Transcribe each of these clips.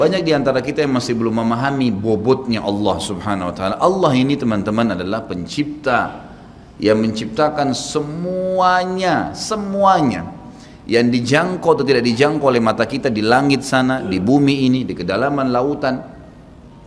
Banyak di antara kita yang masih belum memahami bobotnya Allah Subhanahu wa taala. Allah ini teman-teman adalah pencipta yang menciptakan semuanya, semuanya yang dijangkau atau tidak dijangkau oleh mata kita di langit sana, di bumi ini, di kedalaman lautan.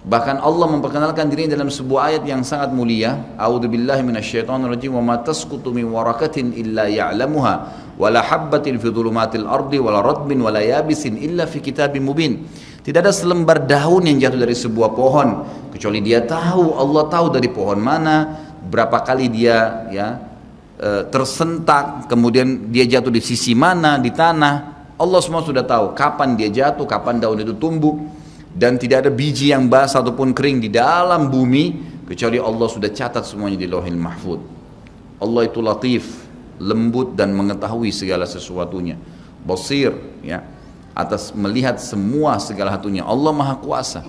Bahkan Allah memperkenalkan dirinya dalam sebuah ayat yang sangat mulia. A'udzubillahi minasyaitonirrajim. Wa ma tasqutu min waraqatin illa ya'lamuha wa la habbatin fi dhulumatil ardi wa la ratbin wa la yabisin illa fi kitabim mubin. Tidak ada selembar daun yang jatuh dari sebuah pohon kecuali dia tahu, Allah tahu dari pohon mana, berapa kali dia tersentak, kemudian dia jatuh di sisi mana di tanah. Allah semua sudah tahu kapan dia jatuh, kapan daun itu tumbuh. Dan tidak ada biji yang basah ataupun kering di dalam bumi kecuali Allah sudah catat semuanya di Lauhil Mahfuz. Allah itu latif, lembut dan mengetahui segala sesuatunya. Basir, ya, atas melihat semua segala satunya. Allah Maha Kuasa.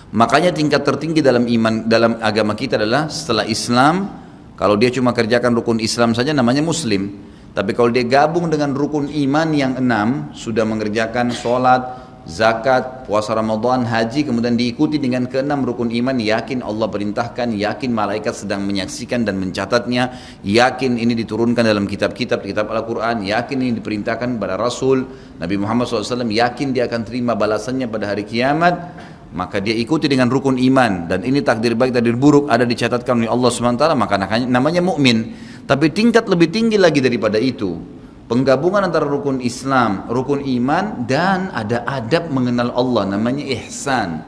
Makanya tingkat tertinggi dalam iman, dalam agama kita adalah setelah Islam, kalau dia cuma kerjakan rukun Islam saja namanya Muslim. Tapi kalau dia gabung dengan rukun iman yang 6, sudah mengerjakan sholat, zakat, puasa Ramadan, haji, kemudian diikuti dengan ke-6 rukun iman, yakin Allah perintahkan, yakin malaikat sedang menyaksikan dan mencatatnya, yakin ini diturunkan dalam kitab-kitab Al-Quran, yakin ini diperintahkan pada Rasul Nabi Muhammad SAW, yakin dia akan terima balasannya pada hari kiamat, maka dia ikuti dengan rukun iman, dan ini takdir baik takdir buruk ada dicatatkan oleh Allah SWT, maka namanya mukmin. Tapi tingkat lebih tinggi lagi daripada itu, penggabungan antara rukun Islam, rukun iman, dan ada adab mengenal Allah, namanya ihsan.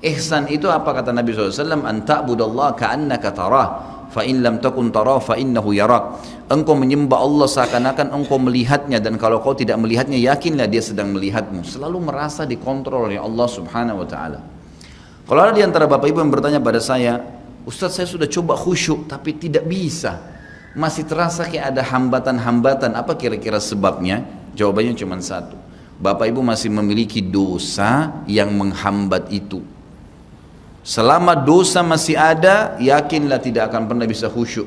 Ihsan itu apa kata Nabi SAW? An ta'budallaha ka'annaka tarah, fa in lam takun tarah fa innahu yarak. Engkau menyembah Allah seakan-akan engkau melihatnya, dan kalau kau tidak melihatnya, yakinlah dia sedang melihatmu. Selalu merasa dikontrol oleh Allah Subhanahu wa taala. Kalau ada di antara Bapak Ibu yang bertanya pada saya, Ustaz, saya sudah coba khusyuk tapi tidak bisa, masih terasa kayak ada hambatan-hambatan, apa kira-kira sebabnya? Jawabannya cuma satu, Bapak Ibu masih memiliki dosa yang menghambat itu. Selama dosa masih ada, yakinlah tidak akan pernah bisa khusyuk,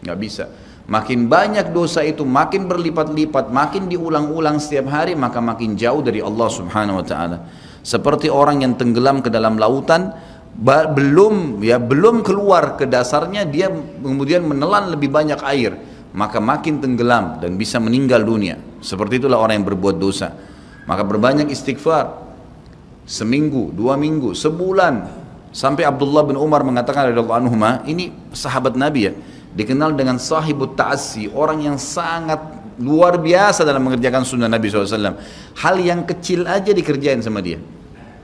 nggak bisa. Makin banyak dosa itu, makin berlipat-lipat, makin diulang-ulang setiap hari, maka makin jauh dari Allah Subhanahu wa taala. Seperti orang yang tenggelam ke dalam lautan, belum keluar ke dasarnya, dia kemudian menelan lebih banyak air, maka makin tenggelam dan bisa meninggal dunia. Seperti itulah orang yang berbuat dosa. Maka berbanyak istighfar, seminggu, 2 minggu, sebulan. Sampai Abdullah bin Umar mengatakan radhiyallahu anhuma, ini sahabat Nabi ya, dikenal dengan sahibut ta'assi, orang yang sangat luar biasa dalam mengerjakan sunnah Nabi SAW. Hal yang kecil aja dikerjain sama dia.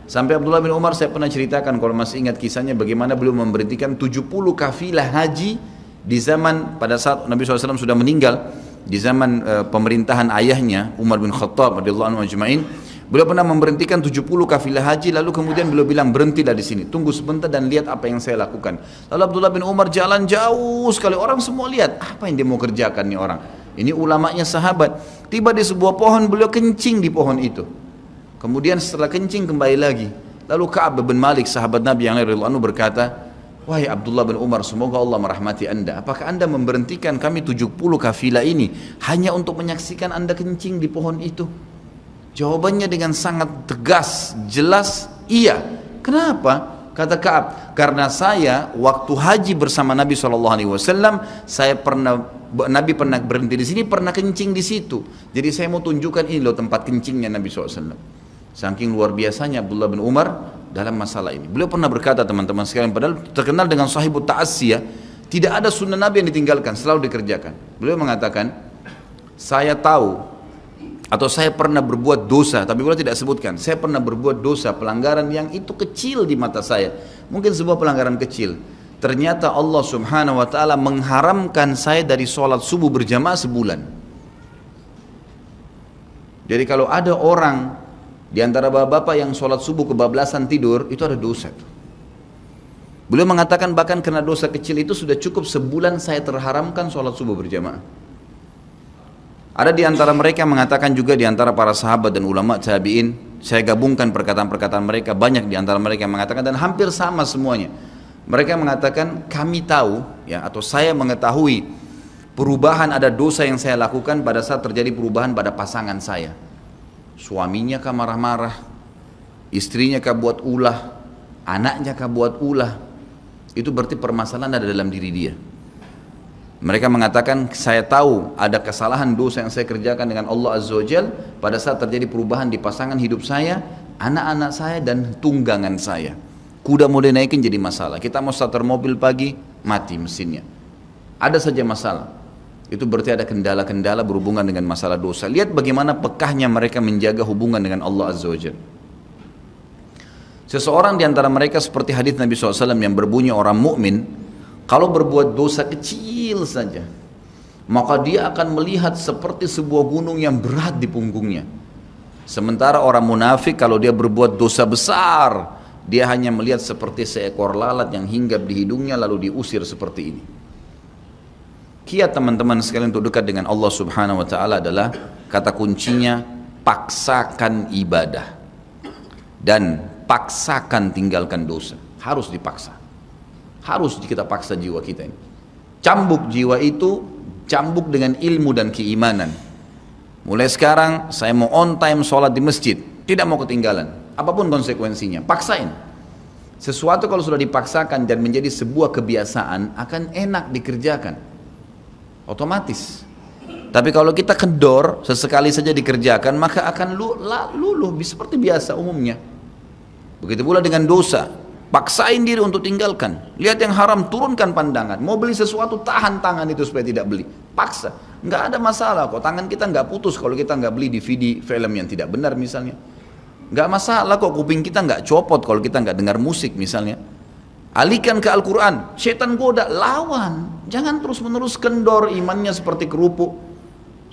Sampai Abdullah bin Umar, saya pernah ceritakan kalau masih ingat kisahnya, bagaimana beliau memberhentikan 70 kafilah haji di zaman pada saat Nabi SAW sudah meninggal, di zaman pemerintahan ayahnya Umar bin Khattab radhiyallahu anhu ajma'in. Beliau pernah memberhentikan 70 kafilah haji, lalu kemudian beliau bilang, berhentilah di sini, tunggu sebentar dan lihat apa yang saya lakukan. Lalu Abdullah bin Umar jalan jauh sekali, orang semua lihat apa yang dia mau kerjakan nih orang. Ini ulamanya sahabat. Tiba di sebuah pohon, beliau kencing di pohon itu. Kemudian setelah kencing kembali lagi. Lalu Ka'ab bin Malik sahabat Nabi yang radhiyallahu anhu berkata, wahai Abdullah bin Umar, semoga Allah merahmati anda. Apakah anda memberhentikan kami 70 kafilah ini hanya untuk menyaksikan anda kencing di pohon itu? Jawabannya dengan sangat tegas, jelas, iya. Kenapa? Kata Ka'ab, karena saya waktu haji bersama Nabi SAW, Nabi pernah berhenti di sini, pernah kencing di situ. Jadi saya mau tunjukkan ini loh tempat kencingnya Nabi SAW. Saking luar biasanya Abdullah bin Umar dalam masalah ini. Beliau pernah berkata, teman-teman sekalian, padahal terkenal dengan sahibut ta'assi ya, tidak ada sunnah Nabi yang ditinggalkan, selalu dikerjakan. Beliau mengatakan, saya tahu atau saya pernah berbuat dosa, tapi beliau tidak sebutkan, saya pernah berbuat dosa, pelanggaran yang itu kecil di mata saya, mungkin sebuah pelanggaran kecil. Ternyata Allah Subhanahu wa taala mengharamkan saya dari sholat subuh berjamaah sebulan. Jadi kalau ada orang di antara bapak-bapak yang sholat subuh kebablasan tidur, itu ada dosa tuh. Beliau mengatakan bahkan karena dosa kecil itu sudah cukup sebulan saya terharamkan sholat subuh berjamaah. Ada di antara mereka yang mengatakan juga, di antara para sahabat dan ulama tabi'in, saya gabungkan perkataan-perkataan mereka, banyak di antara mereka yang mengatakan, dan hampir sama semuanya. Mereka mengatakan, kami tahu ya, atau saya mengetahui perubahan, ada dosa yang saya lakukan pada saat terjadi perubahan pada pasangan saya. Suaminya kah marah-marah, istrinya kah buat ulah, anaknya kah buat ulah, itu berarti permasalahan ada dalam diri dia. Mereka mengatakan, saya tahu ada kesalahan dosa yang saya kerjakan dengan Allah Azza wa Jal pada saat terjadi perubahan di pasangan hidup saya, anak-anak saya dan tunggangan saya. Kuda mau dinaikin jadi masalah. Kita mau starter mobil pagi, mati mesinnya. Ada saja masalah. Itu berarti ada kendala-kendala berhubungan dengan masalah dosa. Lihat bagaimana pekahnya mereka menjaga hubungan dengan Allah Azza wa Jal. Seseorang di antara mereka seperti hadis Nabi SAW yang berbunyi, orang mukmin kalau berbuat dosa kecil saja, maka dia akan melihat seperti sebuah gunung yang berat di punggungnya. Sementara orang munafik kalau dia berbuat dosa besar, dia hanya melihat seperti seekor lalat yang hinggap di hidungnya lalu diusir seperti ini. Kiat teman-teman sekalian untuk dekat dengan Allah Subhanahu wa taala adalah kata kuncinya paksakan ibadah dan paksakan tinggalkan dosa. Harus dipaksa. Harus kita paksa jiwa kita ini. Cambuk jiwa itu, cambuk dengan ilmu dan keimanan. Mulai sekarang saya mau on time sholat di masjid, tidak mau ketinggalan. Apapun konsekuensinya, paksain. Sesuatu kalau sudah dipaksakan dan menjadi sebuah kebiasaan, akan enak dikerjakan. Otomatis. Tapi kalau kita kendor, sesekali saja dikerjakan, maka akan luluh seperti biasa umumnya. Begitu pula dengan dosa. Paksain diri untuk tinggalkan. Lihat yang haram, turunkan pandangan. Mau beli sesuatu, tahan tangan itu supaya tidak beli. Paksa. Nggak ada masalah kok. Tangan kita nggak putus kalau kita nggak beli DVD film yang tidak benar misalnya. Nggak masalah kok. Kuping kita nggak copot kalau kita nggak dengar musik misalnya. Alihkan ke Al-Quran. Setan goda, lawan. Jangan terus-menerus kendor imannya seperti kerupuk.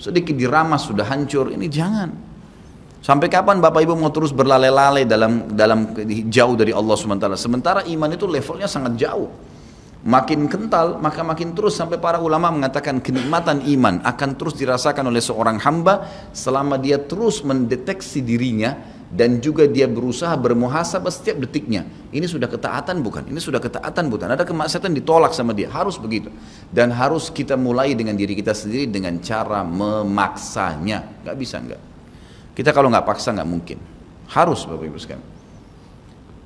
Sedikit diramas sudah hancur. Ini jangan. Sampai kapan Bapak Ibu mau terus berlale-lale dalam jauh dari Allah SWT? Sementara iman itu levelnya sangat jauh. Makin kental, maka makin terus, sampai para ulama mengatakan kenikmatan iman akan terus dirasakan oleh seorang hamba selama dia terus mendeteksi dirinya dan juga dia berusaha bermuhasabah setiap detiknya. Ini sudah ketaatan bukan? Ini sudah ketaatan bukan? Ada kemaksiatan ditolak sama dia. Harus begitu. Dan harus kita mulai dengan diri kita sendiri dengan cara memaksanya. Gak bisa enggak. Kita kalau nggak paksa nggak mungkin. Harus Bapak Ibu sekalian.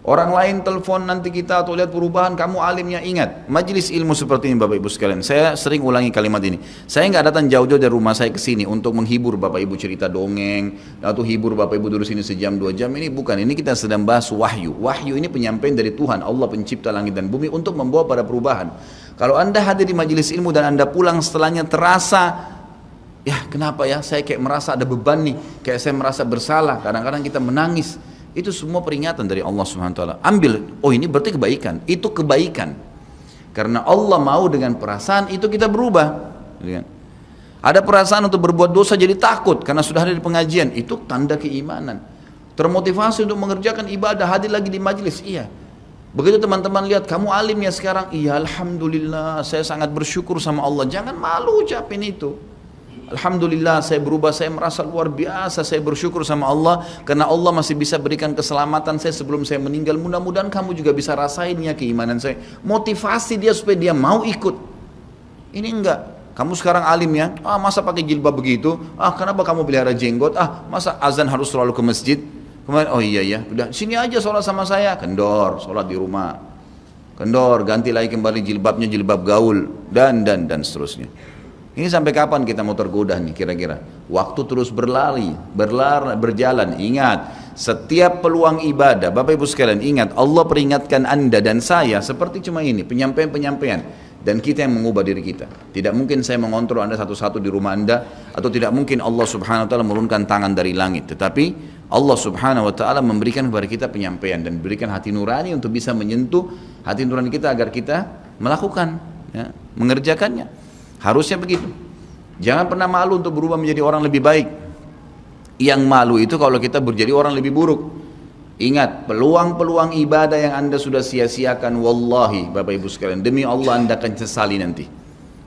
Orang lain telepon nanti kita atau lihat perubahan, kamu alimnya, ingat majelis ilmu seperti ini Bapak Ibu sekalian. Saya sering ulangi kalimat ini. Saya nggak datang jauh-jauh dari rumah saya ke sini untuk menghibur Bapak Ibu cerita dongeng atau hibur Bapak Ibu duduk sini sejam 2 jam. Ini bukan. Ini kita sedang bahas wahyu. Wahyu ini penyampaian dari Tuhan, Allah pencipta langit dan bumi untuk membawa pada perubahan. Kalau Anda hadir di majelis ilmu dan Anda pulang setelahnya terasa, ya kenapa ya saya kayak merasa ada beban nih, kayak saya merasa bersalah, kadang-kadang kita menangis. Itu semua peringatan dari Allah Subhanahu wa taala. Ambil, oh ini berarti kebaikan. Itu kebaikan. Karena Allah mau dengan perasaan itu kita berubah. Ada perasaan untuk berbuat dosa jadi takut karena sudah ada di pengajian, itu tanda keimanan. Termotivasi untuk mengerjakan ibadah, hadir lagi di majelis, iya. Begitu teman-teman lihat kamu alim ya sekarang, iya alhamdulillah, saya sangat bersyukur sama Allah. Jangan malu ucapin itu. Alhamdulillah saya berubah, saya merasa luar biasa, saya bersyukur sama Allah karena Allah masih bisa berikan keselamatan saya sebelum saya meninggal. Mudah-mudahan kamu juga bisa rasainnya keimanan saya. Motivasi dia supaya dia mau ikut. Ini enggak. Kamu sekarang alim ya, masa pakai jilbab begitu? Kenapa kamu pelihara jenggot? Masa azan harus selalu ke masjid? Kemarin, oh iya ya, udah sini aja sholat sama saya. Kendor, sholat di rumah. Kendor, ganti lagi kembali jilbabnya jilbab gaul dan seterusnya. Ini sampai kapan kita mau tergoda nih kira-kira? Waktu terus berjalan. Ingat, setiap peluang ibadah, Bapak Ibu sekalian ingat, Allah peringatkan Anda dan saya seperti cuma ini, penyampaian. Dan kita yang mengubah diri kita. Tidak mungkin saya mengontrol Anda satu-satu di rumah Anda, atau tidak mungkin Allah Subhanahu wa taala menurunkan tangan dari langit. Tetapi Allah Subhanahu wa taala memberikan kepada kita penyampaian dan berikan hati nurani untuk bisa menyentuh hati nurani kita agar kita melakukan, ya, mengerjakannya. Harusnya begitu. Jangan pernah malu untuk berubah menjadi orang lebih baik. Yang malu itu kalau kita menjadi orang lebih buruk. Ingat, peluang-peluang ibadah yang Anda sudah sia-siakan, wallahi Bapak Ibu sekalian, demi Allah Anda akan sesali nanti.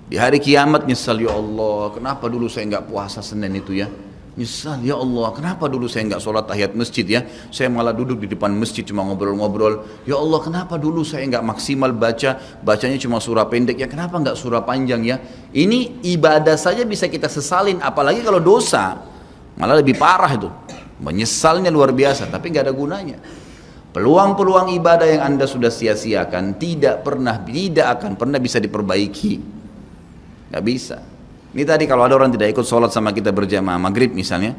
Di hari kiamat nyesal, ya Allah, kenapa dulu saya nggak puasa Senin itu ya? Nyesal, ya Allah, kenapa dulu saya nggak sholat tahiyat masjid ya? Saya malah duduk di depan masjid cuma ngobrol-ngobrol. Ya Allah, kenapa dulu saya nggak maksimal bacanya cuma surah pendek ya? Kenapa nggak surah panjang ya? Ini ibadah saja bisa kita sesalin, apalagi kalau dosa, malah lebih parah itu. Menyesalnya luar biasa, tapi nggak ada gunanya. Peluang-peluang ibadah yang Anda sudah sia-siakan tidak akan pernah bisa diperbaiki. Nggak bisa. Ini tadi kalau ada orang tidak ikut sholat sama kita berjamaah maghrib misalnya,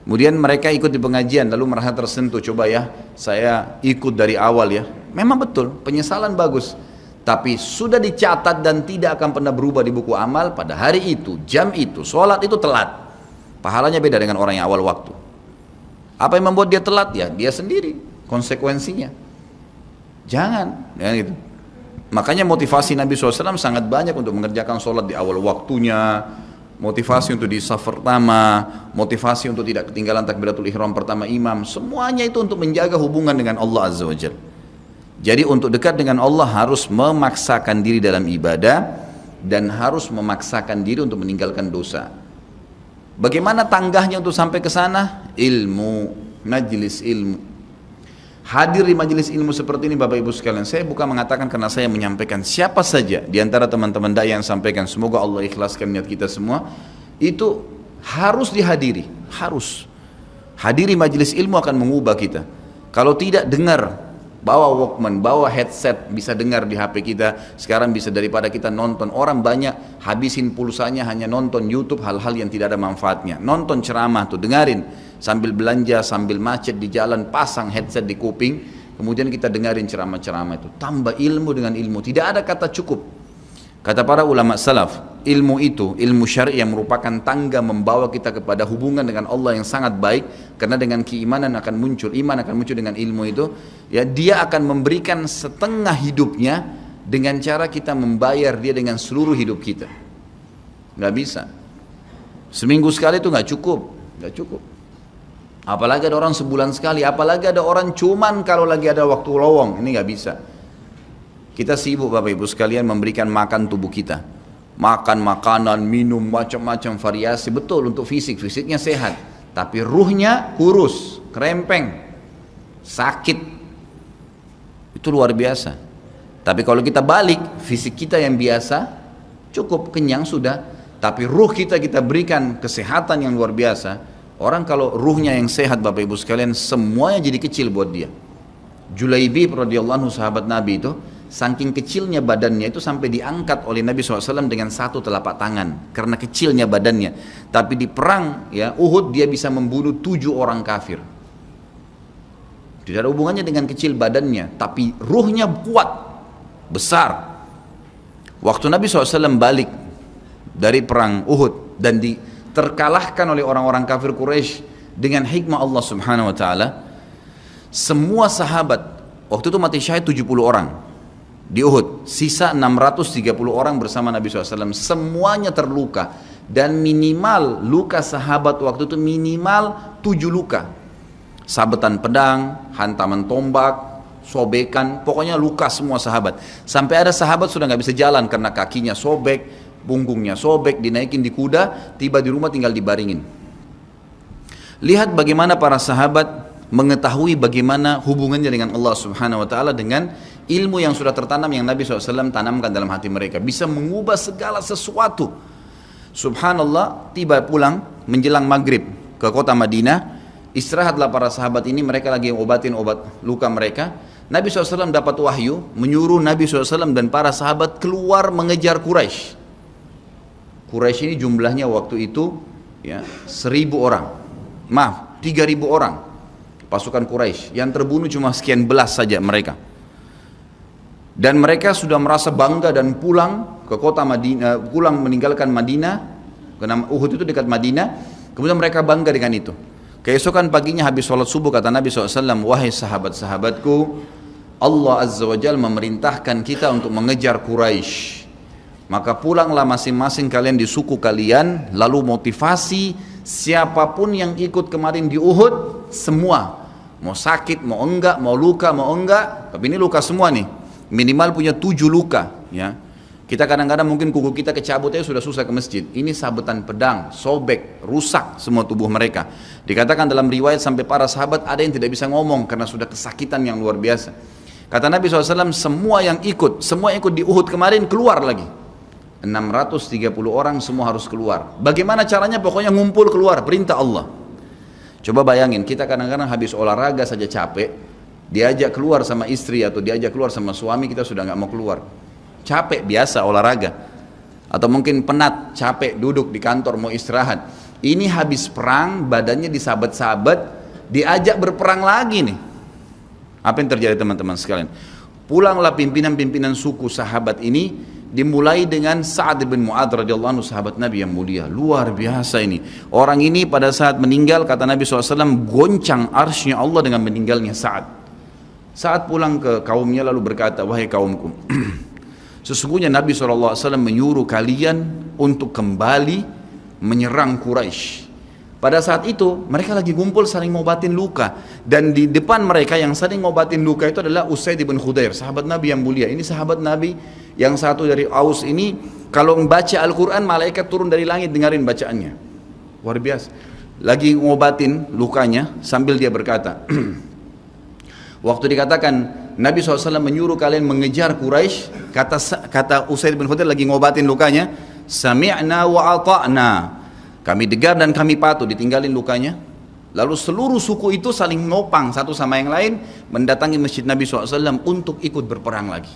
kemudian mereka ikut di pengajian lalu merasa tersentuh, coba ya saya ikut dari awal ya. Memang betul, penyesalan bagus. Tapi sudah dicatat dan tidak akan pernah berubah di buku amal pada hari itu, jam itu, sholat itu telat. Pahalanya beda dengan orang yang awal waktu. Apa yang membuat dia telat? Ya dia sendiri, konsekuensinya. Jangan, ya gitu. Makanya motivasi Nabi SAW sangat banyak untuk mengerjakan sholat di awal waktunya, motivasi untuk di saf pertama, motivasi untuk tidak ketinggalan takbiratul ihram pertama imam, semuanya itu untuk menjaga hubungan dengan Allah Azza wa Jalla. Jadi untuk dekat dengan Allah harus memaksakan diri dalam ibadah dan harus memaksakan diri untuk meninggalkan dosa. Bagaimana tangganya untuk sampai ke sana? Ilmu, majlis ilmu. Hadir di majelis ilmu seperti ini Bapak Ibu sekalian, saya bukan mengatakan karena saya menyampaikan, siapa saja di antara teman-teman dai yang sampaikan, semoga Allah ikhlaskan niat kita semua, itu harus dihadiri, harus. Hadiri majelis ilmu akan mengubah kita. Kalau tidak, dengar, bawa Walkman, bawa headset, bisa dengar di HP kita. Sekarang bisa daripada kita nonton, orang banyak habisin pulsanya hanya nonton YouTube hal-hal yang tidak ada manfaatnya. Nonton ceramah tuh, dengarin. Sambil belanja, sambil macet di jalan, pasang headset di kuping, kemudian kita dengarin ceramah-ceramah itu. Tambah ilmu dengan ilmu, tidak ada kata cukup. Kata para ulama salaf, ilmu itu, ilmu syar'i yang merupakan tangga membawa kita kepada hubungan dengan Allah yang sangat baik, karena dengan keimanan akan muncul, iman akan muncul dengan ilmu itu, ya dia akan memberikan setengah hidupnya dengan cara kita membayar dia dengan seluruh hidup kita. Nggak bisa. Seminggu sekali itu nggak cukup, nggak cukup. Apalagi ada orang sebulan sekali, apalagi ada orang cuman kalau lagi ada waktu lowong, ini nggak bisa. Kita sibuk Bapak Ibu sekalian memberikan makan tubuh kita. Makan makanan, minum, macam-macam variasi, betul untuk fisik, fisiknya sehat. Tapi ruhnya kurus, kerempeng, sakit. Itu luar biasa. Tapi kalau kita balik, fisik kita yang biasa, cukup kenyang sudah. Tapi ruh kita berikan kesehatan yang luar biasa. Orang kalau ruhnya yang sehat Bapak Ibu sekalian, semuanya jadi kecil buat dia. Julaibib radhiyallahu anhu sahabat Nabi itu, saking kecilnya badannya itu sampai diangkat oleh Nabi SAW dengan satu telapak tangan karena kecilnya badannya. Tapi di perang ya Uhud dia bisa membunuh 7 orang kafir. Tidak ada hubungannya dengan kecil badannya, tapi ruhnya kuat, besar. Waktu Nabi SAW balik dari perang Uhud dan terkalahkan oleh orang-orang kafir Quraisy dengan hikmah Allah Subhanahu wa taala, semua sahabat waktu itu mati syahid 70 orang di Uhud, sisa 630 orang bersama Nabi SAW, semuanya terluka, dan minimal luka sahabat waktu itu minimal 7 luka, sabetan pedang, hantaman tombak, sobekan, pokoknya luka semua sahabat. Sampai ada sahabat sudah nggak bisa jalan karena kakinya sobek, punggungnya sobek, dinaikin di kuda, tiba di rumah tinggal dibaringin. Lihat bagaimana para sahabat mengetahui bagaimana hubungannya dengan Allah Subhanahu wa taala dengan ilmu yang sudah tertanam yang Nabi SAW tanamkan dalam hati mereka, bisa mengubah segala sesuatu. Subhanallah, tiba pulang menjelang maghrib ke kota Madinah, istirahatlah para sahabat ini, mereka lagi obatin obat luka mereka. Nabi SAW dapat wahyu menyuruh Nabi SAW dan para sahabat keluar mengejar Quraisy. Quraisy ini jumlahnya waktu itu ya 1.000 orang, maaf 3.000 orang pasukan Quraisy, yang terbunuh cuma sekian belas saja mereka. Dan mereka sudah merasa bangga dan pulang ke kota Madinah, pulang meninggalkan Madinah, karena Uhud itu dekat Madinah. Kemudian mereka bangga dengan itu. Keesokan paginya habis sholat subuh kata Nabi SAW, wahai sahabat-sahabatku, Allah Azza wa Jalla memerintahkan kita untuk mengejar Quraisy. Maka pulanglah masing-masing kalian di suku kalian, lalu motivasi siapapun yang ikut kemarin di Uhud, semua, mau sakit, mau enggak, mau luka, mau enggak, tapi ini luka semua nih, minimal punya 7 luka ya. Kita kadang-kadang mungkin kuku kita kecabut aja sudah susah ke masjid, ini sabetan pedang, sobek, rusak semua tubuh mereka. Dikatakan dalam riwayat sampai para sahabat ada yang tidak bisa ngomong karena sudah kesakitan yang luar biasa. Kata Nabi SAW, semua yang ikut di Uhud kemarin keluar lagi. 630 orang semua harus keluar. Bagaimana caranya? Pokoknya ngumpul keluar, perintah Allah. Coba bayangin, kita kadang-kadang habis olahraga saja capek, diajak keluar sama istri atau diajak keluar sama suami, kita sudah nggak mau keluar. Capek biasa olahraga. Atau mungkin penat, capek duduk di kantor mau istirahat. Ini habis perang, badannya disabet-sabet, diajak berperang lagi nih. Apa yang terjadi teman-teman sekalian? Pulanglah pimpinan-pimpinan suku sahabat ini, dimulai dengan Sa'ad bin Mu'adz radhiyallahu anhu, sahabat Nabi yang mulia. Luar biasa ini. Orang ini pada saat meninggal, kata Nabi SAW, goncang arsy-Nya Allah dengan meninggalnya Sa'ad. Saat pulang ke kaumnya lalu berkata, wahai kaumku, sesungguhnya Nabi SAW menyuruh kalian untuk kembali menyerang Quraisy. Pada saat itu mereka lagi kumpul saling ngobatin luka, dan di depan mereka yang saling ngobatin luka itu adalah Usaid bin Khudair, sahabat Nabi yang mulia. Ini sahabat Nabi yang satu dari Aus ini, kalau membaca Al-Quran malaikat turun dari langit dengarin bacaannya. Luar biasa. Lagi ngobatin lukanya sambil dia berkata, waktu dikatakan Nabi SAW menyuruh kalian mengejar Quraisy, kata Usaid bin Khudair lagi ngobatin lukanya, sami'na wa ata'na. Kami dengar dan kami patuh, ditinggalin lukanya. Lalu seluruh suku itu saling nopang satu sama yang lain, mendatangi masjid Nabi SAW untuk ikut berperang lagi.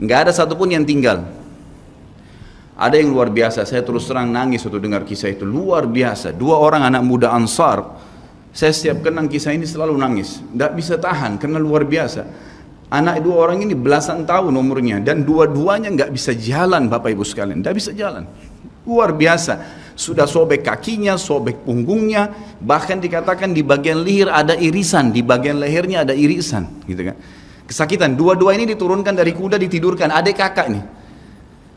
Nggak ada satupun yang tinggal. Ada yang luar biasa, saya terus terang nangis waktu dengar kisah itu. Luar biasa, dua orang anak muda Ansar. Saya setiap kenang kisah ini selalu nangis. Nggak bisa tahan, karena luar biasa. Anak dua orang ini belasan tahun umurnya, dan dua-duanya nggak bisa jalan, Bapak Ibu sekalian. Nggak bisa jalan. Luar biasa. Sudah sobek kakinya, sobek punggungnya, bahkan dikatakan di bagian leher ada irisan, di bagian lehernya ada irisan, gitu kan. Kesakitan. Dua-dua ini diturunkan dari kuda, ditidurkan, adik kakak nih.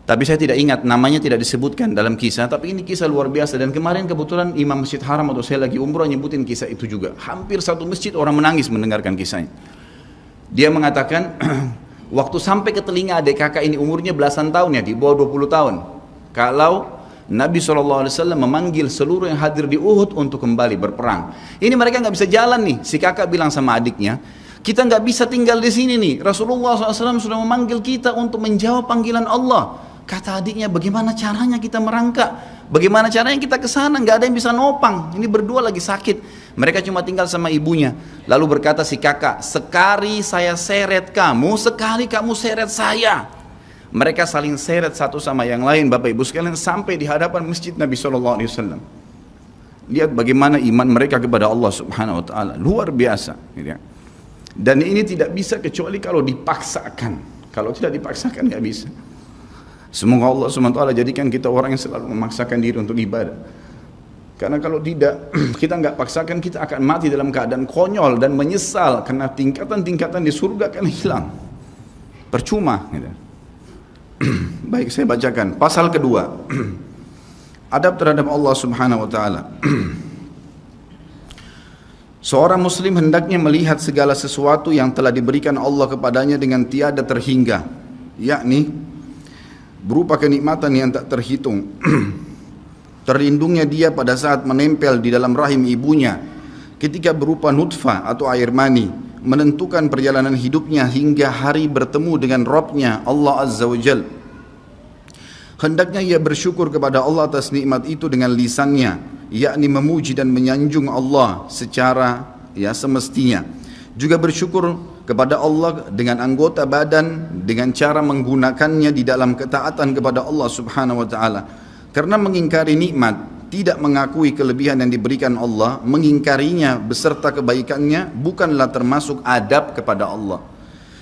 Tapi saya tidak ingat, namanya tidak disebutkan dalam kisah, tapi ini kisah luar biasa. Dan kemarin kebetulan Imam Masjid Haram atau saya lagi umrah nyebutin kisah itu juga. Hampir satu masjid orang menangis mendengarkan kisahnya. Dia mengatakan, waktu sampai ke telinga adik kakak ini umurnya belasan tahun ya, di bawah 20 tahun. Kalau Nabi SAW memanggil seluruh yang hadir di Uhud untuk kembali berperang. Ini mereka nggak bisa jalan nih. Si kakak bilang sama adiknya, kita nggak bisa tinggal di sini nih. Rasulullah SAW sudah memanggil kita untuk menjawab panggilan Allah. Kata adiknya, bagaimana caranya kita merangkak? Bagaimana caranya kita ke sana? Nggak ada yang bisa nopang. Ini berdua lagi sakit. Mereka cuma tinggal sama ibunya. Lalu berkata si kakak, sekali saya seret kamu, sekali kamu seret saya. Mereka saling seret satu sama yang lain, Bapak Ibu sekalian, sampai di hadapan masjid Nabi SAW. Lihat bagaimana iman mereka kepada Allah Subhanahu Wa Taala, luar biasa. Dan ini tidak bisa kecuali kalau dipaksakan. Kalau tidak dipaksakan nggak bisa. Semoga Allah Subhanahu Wa Taala jadikan kita orang yang selalu memaksakan diri untuk ibadah. Karena kalau tidak, kita nggak paksakan, kita akan mati dalam keadaan konyol dan menyesal, karena tingkatan-tingkatan di surga akan hilang. Percuma. Baik, saya bacakan pasal kedua. Adab terhadap Allah Subhanahu Wa Taala. Seorang muslim hendaknya melihat segala sesuatu yang telah diberikan Allah kepadanya dengan tiada terhingga, yakni berupa kenikmatan yang tak terhitung. Terlindungnya dia pada saat menempel di dalam rahim ibunya, ketika berupa nutfah atau air mani, menentukan perjalanan hidupnya hingga hari bertemu dengan Rabb-nya Allah Azza wa Jal. Hendaknya ia bersyukur kepada Allah atas nikmat itu dengan lisannya, yakni memuji dan menyanjung Allah secara semestinya. Juga bersyukur kepada Allah dengan anggota badan, dengan cara menggunakannya di dalam ketaatan kepada Allah Subhanahu wa Ta'ala. Karena mengingkari nikmat, tidak mengakui kelebihan yang diberikan Allah, mengingkarinya beserta kebaikannya, bukanlah termasuk adab kepada Allah.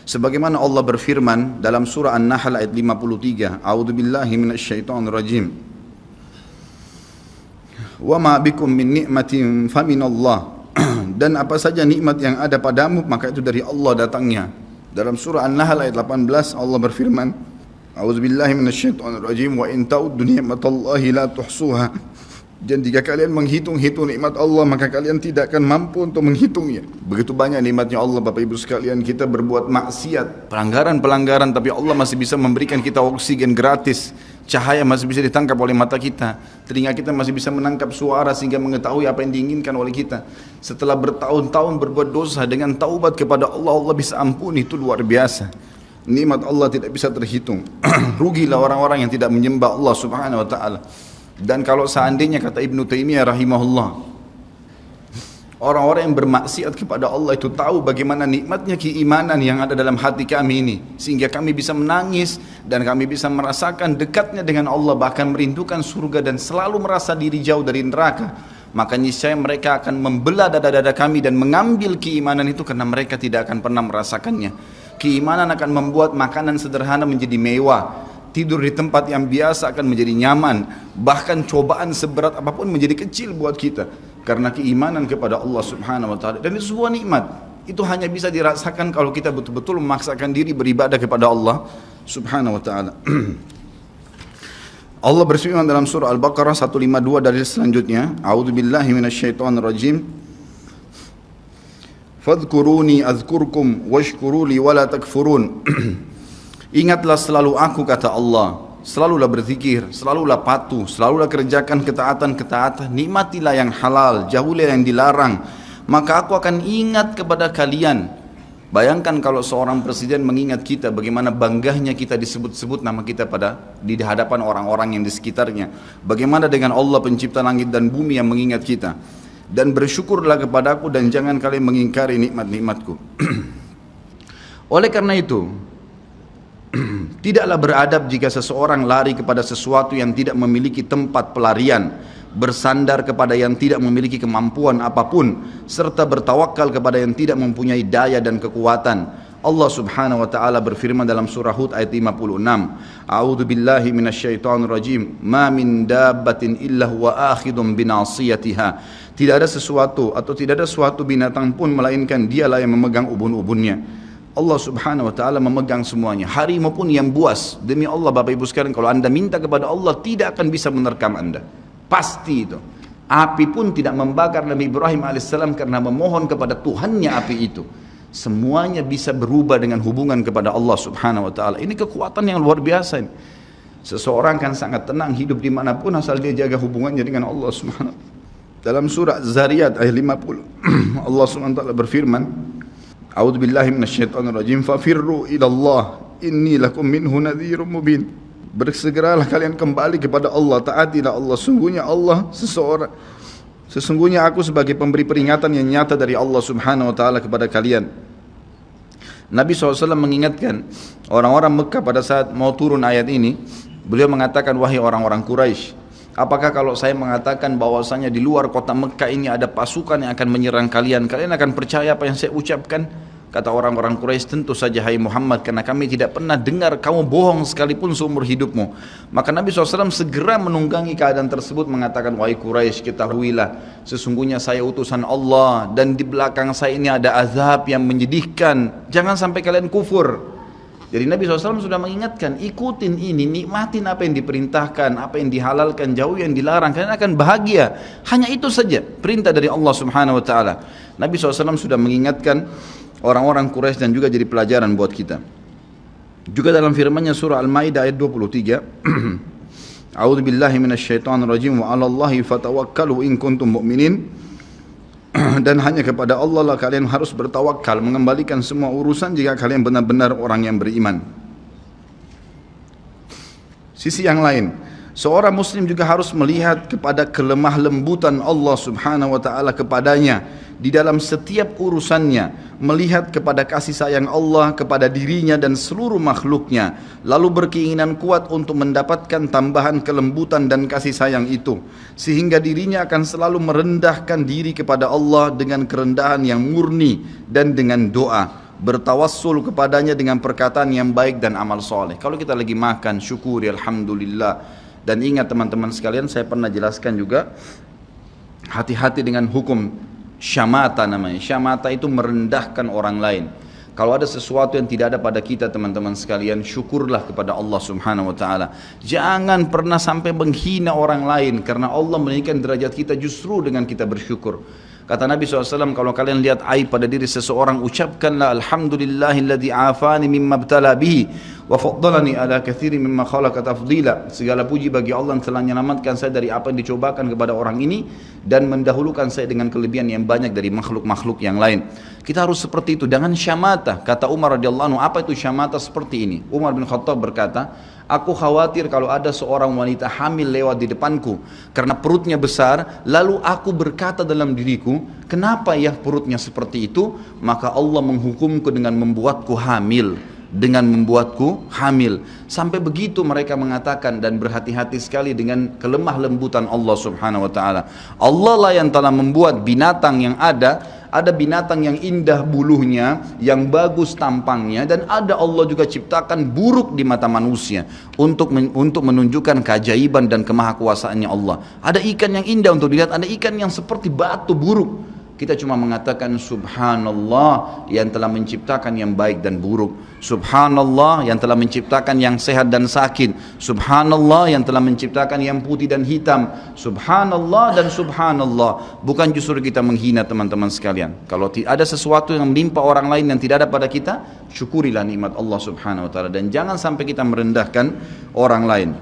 Sebagaimana Allah berfirman dalam surah An-Nahl ayat 53, A'udzubillahi minasyaitonirrajim. Wa ma bikum min ni'matin faminallah. Dan apa saja nikmat yang ada padamu, maka itu dari Allah datangnya. Dalam surah An-Nahl ayat 18 Allah berfirman, A'udzubillahi minasyaitonirrajim, wa in ta'uddu ni'matallahi la tuhsuha. Dan jika kalian menghitung-hitung nikmat Allah, maka kalian tidak akan mampu untuk menghitungnya. Begitu banyak nikmatnya Allah, Bapak Ibu sekalian. Kita berbuat maksiat, pelanggaran-pelanggaran, tapi Allah masih bisa memberikan kita oksigen gratis. Cahaya masih bisa ditangkap oleh mata kita. Telinga kita masih bisa menangkap suara sehingga mengetahui apa yang diinginkan oleh kita. Setelah bertahun-tahun berbuat dosa, dengan taubat kepada Allah, Allah bisa ampuni. Itu luar biasa. Nikmat Allah tidak bisa terhitung. Rugilah orang-orang yang tidak menyembah Allah Subhanahu wa Ta'ala. Dan kalau seandainya, kata Ibnu Taimiyah rahimahullah, Orang-orang yang bermaksiat kepada Allah itu tahu bagaimana nikmatnya keimanan yang ada dalam hati kami ini, sehingga kami bisa menangis dan kami bisa merasakan dekatnya dengan Allah, bahkan merindukan surga dan selalu merasa diri jauh dari neraka. Maka niscaya mereka akan membelah dada-dada kami dan mengambil keimanan itu, karena mereka tidak akan pernah merasakannya. Keimanan akan membuat makanan sederhana menjadi mewah, tidur di tempat yang biasa akan menjadi nyaman, bahkan cobaan seberat apapun menjadi kecil buat kita, karena keimanan kepada Allah Subhanahu wa taala. Dan itu sebuah nikmat. Itu hanya bisa dirasakan kalau kita betul-betul memaksakan diri beribadah kepada Allah Subhanahu wa taala. Allah berfirman dalam surah Al-Baqarah 152 dari selanjutnya, A'udzubillahi minasyaitonirrajim. Fadhkuruni azkurkum washkuruli wala takfurun. Ingatlah selalu aku, kata Allah. Selalulah berzikir, selalulah patuh, selalulah kerjakan ketaatan-ketaatan, nikmatilah yang halal, jauhilah yang dilarang, maka aku akan ingat kepada kalian. Bayangkan kalau seorang presiden mengingat kita, bagaimana bangganya kita disebut-sebut nama kita di hadapan orang-orang yang di sekitarnya. Bagaimana dengan Allah pencipta langit dan bumi yang mengingat kita. Dan bersyukurlah kepadaku dan jangan kalian mengingkari nikmat-nikmatku. Oleh karena itu, tidaklah beradab jika seseorang lari kepada sesuatu yang tidak memiliki tempat pelarian, bersandar kepada yang tidak memiliki kemampuan apapun, serta bertawakal kepada yang tidak mempunyai daya dan kekuatan. Allah Subhanahu wa taala berfirman dalam surah Hud ayat 56, A'udzu billahi minasyaitonir rajim, ma min dabbatin illa huwa akhidun binasiyatiha. Tidak ada sesuatu atau tidak ada suatu binatang pun melainkan dialah yang memegang ubun-ubunnya. Allah Subhanahu wa taala memegang semuanya. Harimau pun yang buas. Demi Allah Bapak Ibu sekalian, kalau Anda minta kepada Allah tidak akan bisa menerkam Anda. Pasti itu. Api pun tidak membakar Nabi Ibrahim alaihissalam karena memohon kepada Tuhannya api itu. Semuanya bisa berubah dengan hubungan kepada Allah Subhanahu wa taala. Ini kekuatan yang luar biasa ini. Seseorang kan sangat tenang hidup dimanapun asal dia jaga hubungannya dengan Allah Subhanahu wa taala. Dalam surah Zariyat ayat 50 Allah Subhanahu wa taala berfirman, A'udzu billahi minasyaitonir rajim, fafirru ila Allah inni lakum minhu nadhirun mubin. Bersegeralah kalian kembali kepada Allah, taatilah Allah, sesungguhnya aku sebagai pemberi peringatan yang nyata dari Allah Subhanahu wa taala kepada kalian. Nabi SAW mengingatkan orang-orang Mekah pada saat mau turun ayat ini. Beliau mengatakan, wahai orang-orang Quraisy, apakah kalau saya mengatakan bahwasanya di luar kota Mekah ini ada pasukan yang akan menyerang kalian, kalian akan percaya apa yang saya ucapkan? Kata orang-orang Quraisy, tentu saja hai Muhammad, karena kami tidak pernah dengar kamu bohong sekalipun seumur hidupmu. Maka Nabi SAW segera menunggangi keadaan tersebut, mengatakan, wahai Quraisy, ketahuilah sesungguhnya saya utusan Allah dan di belakang saya ini ada azab yang menyedihkan. Jangan sampai kalian kufur. Jadi Nabi SAW sudah mengingatkan, ikutin ini, nikmatin apa yang diperintahkan, apa yang dihalalkan, jauh yang dilarang, kalian akan bahagia. Hanya itu saja perintah dari Allah Subhanahu wa taala. Nabi SAW sudah mengingatkan orang-orang Quraisy dan juga jadi pelajaran buat kita. Juga dalam firman-Nya surah Al-Maidah ayat 23, A'udzu billahi minasyaitonir rajim wa 'alallahi fatawakkalu in kuntum mu'minin. Dan hanya kepada Allah lah kalian harus bertawakal, mengembalikan semua urusan jika kalian benar-benar orang yang beriman. Sisi yang lain, seorang muslim juga harus melihat kepada kelemah lembutan Allah Subhanahu wa taala kepadanya di dalam setiap urusannya, melihat kepada kasih sayang Allah kepada dirinya dan seluruh makhluknya, lalu berkeinginan kuat untuk mendapatkan tambahan kelembutan dan kasih sayang itu, sehingga dirinya akan selalu merendahkan diri kepada Allah dengan kerendahan yang murni dan dengan doa, bertawassul kepadanya dengan perkataan yang baik dan amal soleh. Kalau kita lagi makan, syukuri alhamdulillah. Dan ingat teman-teman sekalian, saya pernah jelaskan juga, hati-hati dengan hukum syamata namanya. Syamata itu merendahkan orang lain. Kalau ada sesuatu yang tidak ada pada kita teman-teman sekalian, syukurlah kepada Allah Subhanahu wa taala. Jangan pernah sampai menghina orang lain, karena Allah meninggikan derajat kita justru dengan kita bersyukur. Kata Nabi SAW, kalau kalian lihat aib pada diri seseorang, ucapkanlah alhamdulillahilladzi afani mimma ibtala bihi wa faddalani ala katsirin mimma khalaqa tafdila. Segala puji bagi Allah yang telah menyelamatkan saya dari apa yang dicobakan kepada orang ini dan mendahulukan saya dengan kelebihan yang banyak dari makhluk-makhluk yang lain. Kita harus seperti itu, dengan syamata. Kata Umar radhiyallahu anhu, apa itu syamata seperti ini? Umar bin Khattab berkata, aku khawatir kalau ada seorang wanita hamil lewat di depanku karena perutnya besar, lalu aku berkata dalam diriku, kenapa ya perutnya seperti itu? Maka Allah menghukumku dengan membuatku hamil. Sampai begitu mereka mengatakan, dan berhati-hati sekali dengan kelemah lembutan Allah subhanahu wa ta'ala. Allah lah yang telah membuat binatang yang ada binatang yang indah bulunya, yang bagus tampangnya, dan ada Allah juga ciptakan buruk di mata manusia untuk menunjukkan keajaiban dan kemahakuasaannya Allah. Ada ikan yang indah untuk dilihat, ada ikan yang seperti batu buruk. Kita cuma mengatakan subhanallah yang telah menciptakan yang baik dan buruk, subhanallah yang telah menciptakan yang sehat dan sakit, subhanallah yang telah menciptakan yang putih dan hitam, subhanallah dan subhanallah. Bukan justru kita menghina teman-teman sekalian. Kalau ada sesuatu yang menimpa orang lain yang tidak ada pada kita, syukurilah nikmat Allah subhanahu wa ta'ala, dan jangan sampai kita merendahkan orang lain.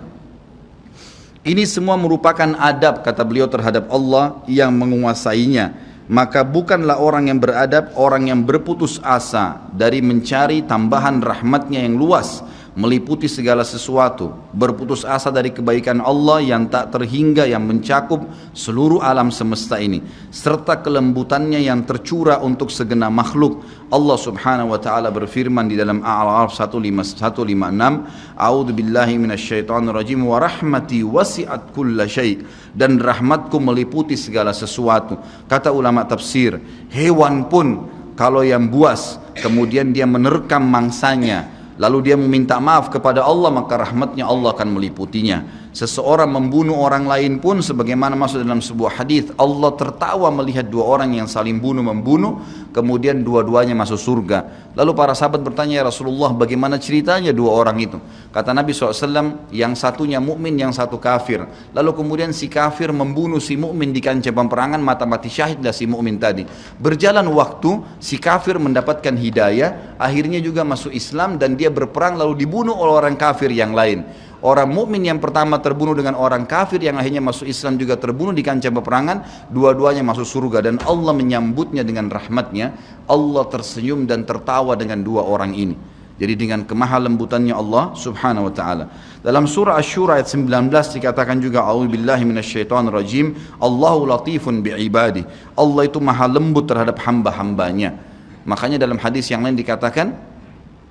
Ini semua merupakan adab, kata beliau, terhadap Allah yang menguasainya. Maka bukanlah orang yang beradab orang yang berputus asa dari mencari tambahan rahmatnya yang luas, meliputi segala sesuatu, berputus asa dari kebaikan Allah yang tak terhingga, yang mencakup seluruh alam semesta ini, serta kelembutannya yang tercurah untuk segenap makhluk. Allah subhanahu wa ta'ala berfirman di dalam A'raf 156, A'udzu billahi minasyaitonir rajim, wa rahmati wasi'at kulla syai', dan rahmatku meliputi segala sesuatu. Kata ulama tafsir, hewan pun kalau yang buas kemudian dia menerkam mangsanya, lalu dia meminta maaf kepada Allah, maka rahmatnya Allah akan meliputinya. Seseorang membunuh orang lain pun, sebagaimana masuk dalam sebuah hadis, Allah tertawa melihat dua orang yang saling membunuh, kemudian dua-duanya masuk surga. Lalu para sahabat bertanya, ya Rasulullah, bagaimana ceritanya dua orang itu? Kata Nabi SAW, yang satunya mukmin, yang satu kafir. Lalu kemudian si kafir membunuh si mukmin di kancah peperangan, mati syahidlah si mukmin tadi. Berjalan waktu, si kafir mendapatkan hidayah, akhirnya juga masuk Islam, dan dia berperang lalu dibunuh oleh orang kafir yang lain. Orang mukmin yang pertama terbunuh dengan orang kafir yang akhirnya masuk Islam juga terbunuh di kancah peperangan, dua-duanya masuk surga, dan Allah menyambutnya dengan rahmatnya. Allah tersenyum dan tertawa dengan dua orang ini. Jadi dengan kemahalembutannya Allah subhanahu wa ta'ala. Dalam surah Asy-Syura ayat 19 dikatakan juga, a'udzubillahi minasyaitonirrajim, Allahu latifun bi'ibadi. Allah itu maha lembut terhadap hamba-hambanya. Makanya dalam hadis yang lain dikatakan,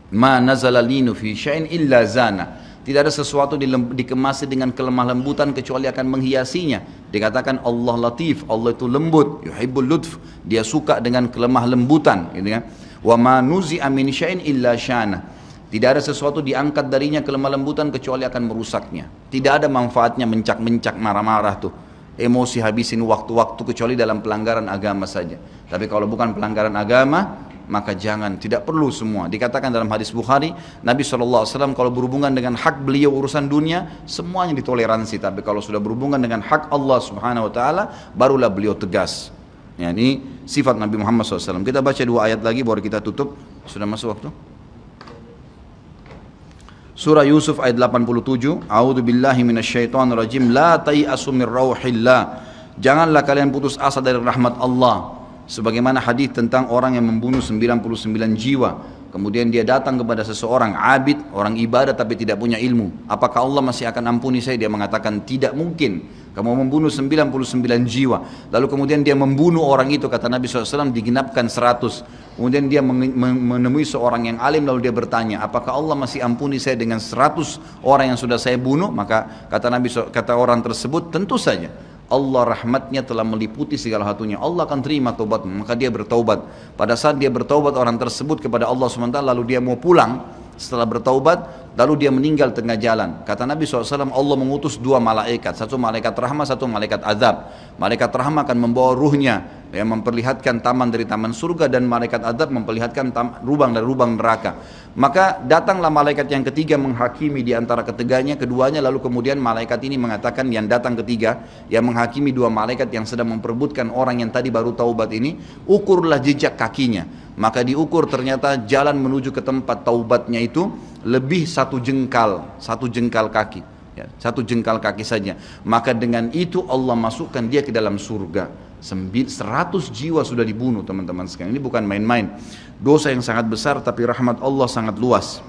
ma nazala linu fi syai'in illa zana. Tidak ada sesuatu dikemasi dengan kelemah lembutan kecuali akan menghiasinya. Dikatakan Allah latif, Allah itu lembut, yuhibbul lutf, dia suka dengan kelemah lembutan, gitu kan. Wa ma nuzi'a min syai'in illa syana. Tidak ada sesuatu diangkat darinya kelemah lembutan kecuali akan merusaknya. Tidak ada manfaatnya mencak-mencak, marah-marah tuh. Emosi habisin waktu-waktu kecuali dalam pelanggaran agama saja. Tapi kalau bukan pelanggaran agama, maka jangan, tidak perlu semua. Dikatakan dalam hadis Bukhari, Nabi SAW kalau berhubungan dengan hak beliau urusan dunia, semuanya ditoleransi. Tapi kalau sudah berhubungan dengan hak Allah subhanahu wa ta'ala, barulah beliau tegas. Ya, ini sifat Nabi Muhammad SAW. Kita baca dua ayat lagi baru kita tutup. Sudah masuk waktu? Surah Yusuf ayat 87, A'udzu billahi minasyaitonir rajim, la tai'asu min rauhillah. Janganlah kalian putus asa dari rahmat Allah. Sebagaimana hadis tentang orang yang membunuh 99 jiwa, kemudian dia datang kepada seseorang abid, orang ibadah tapi tidak punya ilmu. Apakah Allah masih akan ampuni saya? Dia mengatakan tidak mungkin. Kamu membunuh 99 jiwa, lalu kemudian dia membunuh orang itu, kata Nabi SAW, digenapkan 100. Kemudian dia menemui seorang yang alim, lalu dia bertanya, apakah Allah masih ampuni saya dengan 100 orang yang sudah saya bunuh? Maka kata orang tersebut, tentu saja Allah rahmatnya telah meliputi segala satunya. Allah akan terima taubatmu. Maka dia bertaubat. Pada saat dia bertaubat orang tersebut kepada Allah SWT, lalu dia mau pulang setelah bertaubat, lalu dia meninggal tengah jalan. Kata Nabi SAW, Allah mengutus dua malaikat, satu malaikat rahmah, satu malaikat azab. Malaikat rahmah akan membawa ruhnya yang memperlihatkan taman dari taman surga, dan malaikat azab memperlihatkan lubang dari lubang neraka. Maka datanglah malaikat yang ketiga menghakimi di antara keduanya, lalu kemudian malaikat ini mengatakan, yang datang ketiga yang menghakimi dua malaikat yang sedang memperebutkan orang yang tadi baru taubat ini, ukurlah jejak kakinya. maka diukur ternyata jalan menuju ke tempat taubatnya itu lebih satu jengkal kaki, ya, satu jengkal kaki saja. Maka dengan itu Allah masukkan dia ke dalam surga. 100 jiwa sudah dibunuh, teman-teman sekalian. Ini bukan main-main. Dosa yang sangat besar, tapi rahmat Allah sangat luas.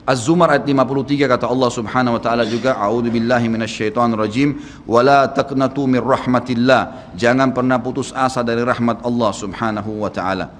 Az-Zumar ayat 53 kata Allah Subhanahu wa taala juga, a'udzubillahi minasyaitonir rajim, wala taqnatu mir rahmatillah. Jangan pernah putus asa dari rahmat Allah Subhanahu wa taala.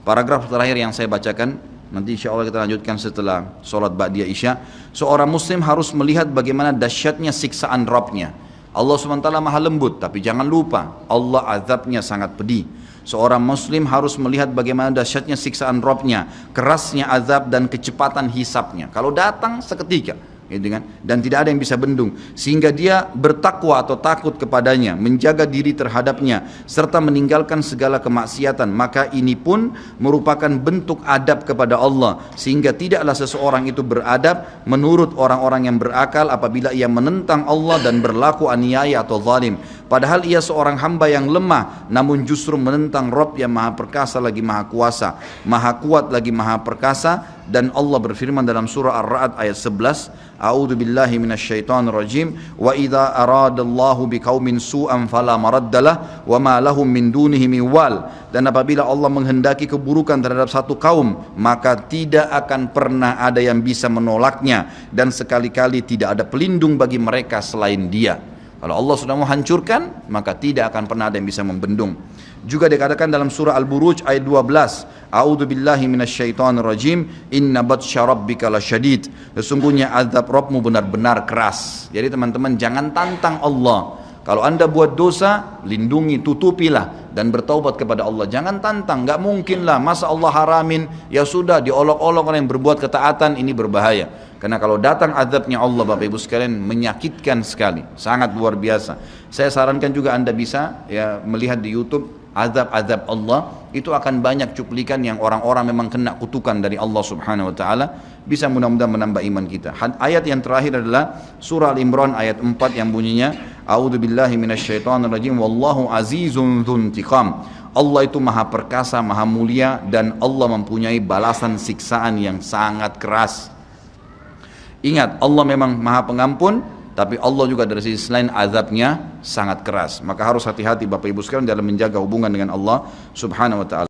Paragraf terakhir yang saya bacakan, nanti insyaallah kita lanjutkan setelah salat ba'diyah Isya. Seorang muslim harus melihat bagaimana dahsyatnya siksaan Rabbnya. Allah Subhanahu wa taala maha lembut, tapi jangan lupa Allah azabnya sangat pedih. Seorang muslim harus melihat bagaimana dahsyatnya siksaan Rabbnya, kerasnya azab dan kecepatan hisabnya. Kalau datang seketika, gitu kan? Dan tidak ada yang bisa bendung, sehingga dia bertakwa atau takut kepadanya, menjaga diri terhadapnya, serta meninggalkan segala kemaksiatan. Maka ini pun merupakan bentuk adab kepada Allah, sehingga tidaklah seseorang itu beradab menurut orang-orang yang berakal apabila ia menentang Allah dan berlaku aniaya atau zalim. Padahal ia seorang hamba yang lemah, namun justru menentang Rabb yang maha perkasa lagi maha kuasa, maha kuat lagi maha perkasa. Dan Allah berfirman dalam surah Ar-Ra'd ayat 11, A'udzu billahi minasyaitonir rajim, wa idza aradallahu biqaumin su'an fala maraddalah wa ma lahum min dunihi min wal. Dan apabila Allah menghendaki keburukan terhadap satu kaum, maka tidak akan pernah ada yang bisa menolaknya, dan sekali-kali tidak ada pelindung bagi mereka selain Dia. Kalau Allah sudah mau hancurkan, maka tidak akan pernah ada yang bisa membendung. Juga dikatakan dalam surah Al-Buruj ayat 12, A'udzu billahi minasyaitonir rajim, inna batsya rabbika lasyadid. Sesungguhnya azab Rabbmu benar-benar keras. Jadi teman-teman, jangan tantang Allah. Kalau anda buat dosa, lindungi, tutupilah dan bertaubat kepada Allah. Jangan tantang, nggak mungkin lah, masa Allah haramin, ya sudah diolok-olok orang yang berbuat ketaatan, ini berbahaya. Karena kalau datang azabnya Allah, Bapak Ibu sekalian, menyakitkan sekali, sangat luar biasa. Saya sarankan juga anda bisa ya melihat di YouTube azab-azab Allah, itu akan banyak cuplikan yang orang-orang memang kena kutukan dari Allah Subhanahu wa taala. Bisa mudah-mudahan menambah iman kita. Ayat yang terakhir adalah surah Al-Imran ayat 4 yang bunyinya, A'udzu billahi minasyaitonir rajim, wallahu azizun dzuntiqam. Allah itu maha perkasa, maha mulia, dan Allah mempunyai balasan siksaan yang sangat keras. Ingat, Allah memang maha pengampun, tapi Allah juga dari sisi lain azabnya sangat keras. Maka harus hati-hati Bapak Ibu sekalian dalam menjaga hubungan dengan Allah Subhanahu wa taala.